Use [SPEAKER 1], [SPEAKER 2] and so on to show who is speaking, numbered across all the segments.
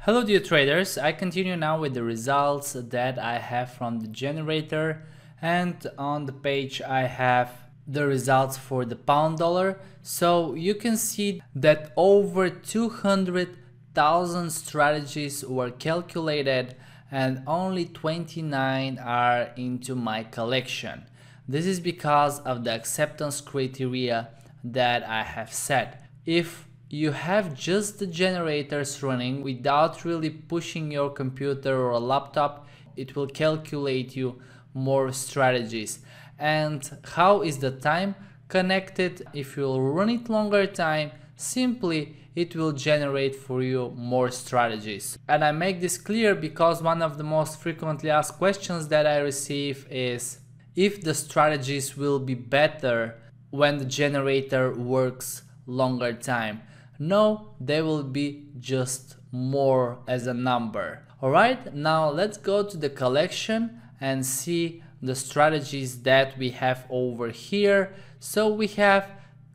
[SPEAKER 1] Hello dear traders, I continue now with the results that I have from the generator, and on the page I have the results for the pound dollar. So you can see that over 200,000 strategies were calculated and only 29 are into my collection. This is because of the acceptance criteria that I have set. If you have just the generators running without really pushing your computer or a laptop, it will calculate you more strategies. And how is the time connected? If you'll run it longer time, simply it will generate for you more strategies. And I make this clear because one of the most frequently asked questions that I receive is if the strategies will be better when the generator works longer time. No, they will be just more as a number. Alright, now let's go to the collection and see the strategies that we have over here. So we have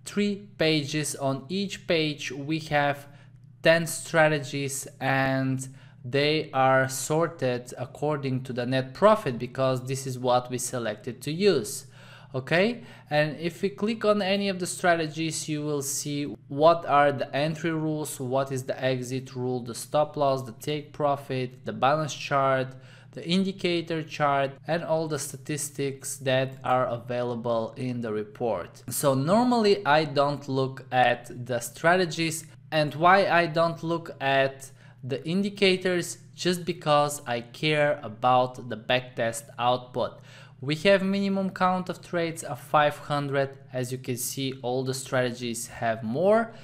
[SPEAKER 1] 3 pages. On each page we have 10 strategies and they are sorted according to the net profit because this is what we selected to use. Okay, and if we click on any of the strategies, you will see what are the entry rules, what is the exit rule, the stop loss, the take profit, the balance chart, the indicator chart, and all the statistics that are available in the report. So normally I don't look at the strategies, and why I don't look at the indicators, just because I care about the backtest output. We have minimum count of trades of 500. As you can see, all the strategies have more,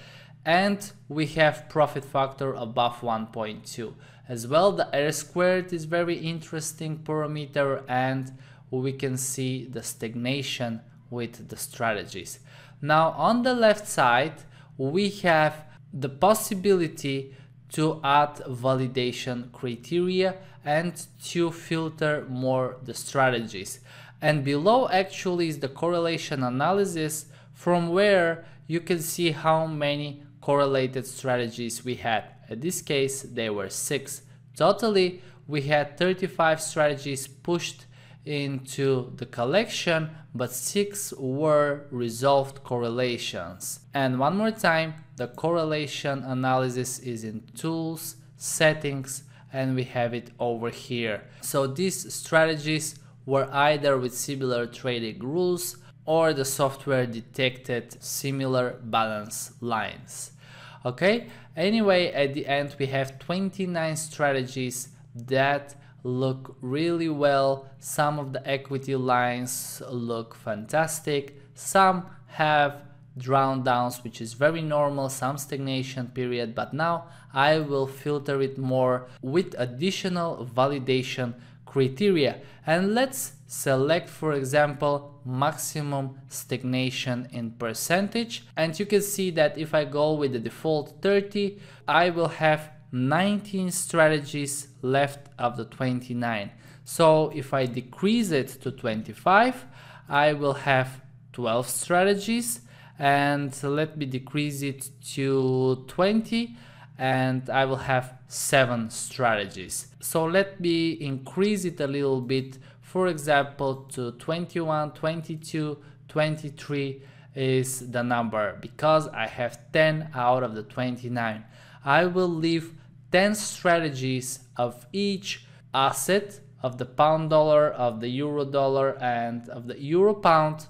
[SPEAKER 1] and we have profit factor above 1.2. As well, the R squared is very interesting parameter, and we can see the stagnation with the strategies. Now on the left side, we have the possibility to add validation criteria and to filter more the strategies. And below actually is the correlation analysis, from where you can see how many correlated strategies we had. In this case they were 6. Totally we had 35 strategies pushed into the collection, but 6 were resolved correlations. And one more time, the correlation analysis is in tools, settings, and we have it over here. So these strategies were either with similar trading rules or the software detected similar balance lines. Okay, anyway, at the end we have 29 strategies that look really well. Some of the equity lines look fantastic, some have drawdowns, which is very normal, some stagnation period, but now I will filter it more with additional validation criteria. And let's select, for example, maximum stagnation in percentage, and you can see that if I go with the default 30, I will have 19 strategies left of the 29. So if I decrease it to 25, I will have 12 strategies, and let me decrease it to 20 and I will have 7 strategies. So let me increase it a little bit, for example to 21, 22, 23 is the number, because I have 10 out of the 29. I will leave 10 strategies of each asset, of the pound dollar, of the euro dollar, and of the euro pound,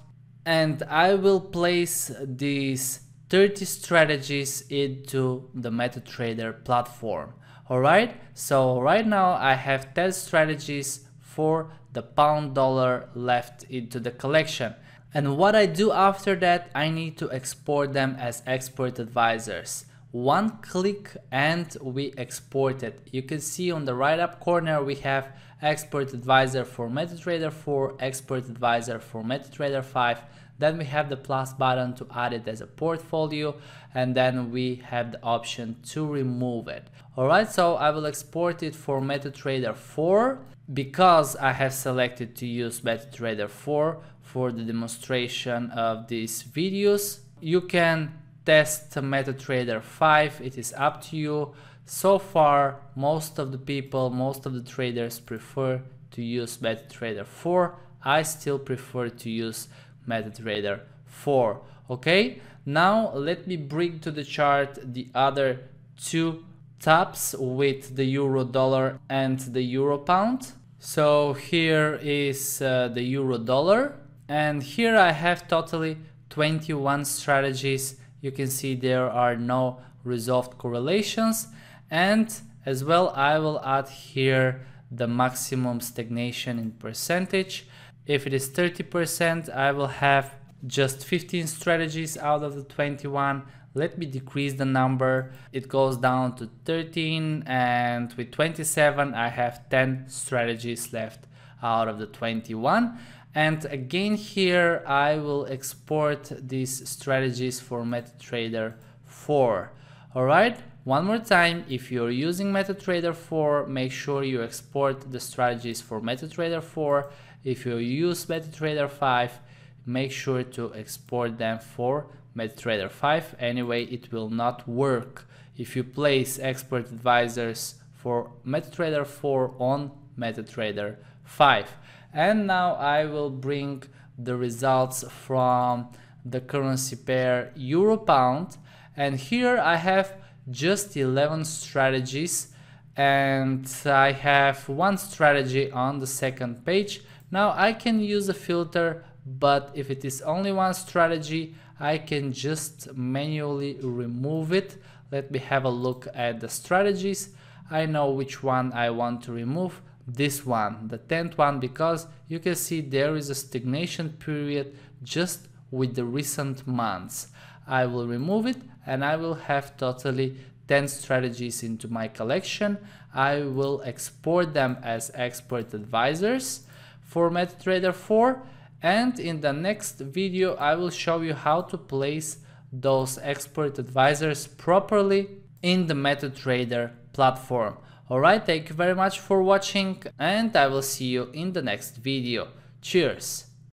[SPEAKER 1] and I will place these 30 strategies into the MetaTrader platform. Alright, so right now I have 10 strategies for the pound dollar left into the collection. And what I do after that, I need to export them as expert advisors. One click and we export it. You can see on the right up corner we have expert advisor for MetaTrader 4, expert advisor for MetaTrader 5. Then we have the plus button to add it as a portfolio, and then we have the option to remove it. Alright, so I will export it for MetaTrader 4 because I have selected to use MetaTrader 4 for the demonstration of these videos. You can test MetaTrader 5, it is up to you. So far, most of the people, most of the traders prefer to use MetaTrader 4. I still prefer to use MetaTrader 4. Okay, now let me bring to the chart the other two tabs with the euro dollar and the euro pound. So here is the euro dollar, and here I have totally 21 strategies. You can see there are no resolved correlations, and as well I will add here the maximum stagnation in percentage. If it is 30%, I will have just 15 strategies out of the 21. Let me decrease the number. It goes down to 13, and with 27 I have 10 strategies left out of the 21. And again here I will export these strategies for MetaTrader 4. Alright, one more time, if you're using MetaTrader 4, make sure you export the strategies for MetaTrader 4. If you use MetaTrader 5, make sure to export them for MetaTrader 5. Anyway, it will not work if you place expert advisors for MetaTrader 4 on MetaTrader 5. And now I will bring the results from the currency pair euro pound, and here I have just 11 strategies, and I have one strategy on the second page. Now I can use a filter, but if it is only one strategy, I can just manually remove it. Let me have a look at the strategies. I know which one I want to remove. This one, the 10th one, because you can see there is a stagnation period just with the recent months. I will remove it, and I will have totally 10 strategies into my collection. I will export them as expert advisors for MetaTrader 4, and in the next video I will show you how to place those expert advisors properly in the MetaTrader platform. Alright, thank you very much for watching, and I will see you in the next video. Cheers!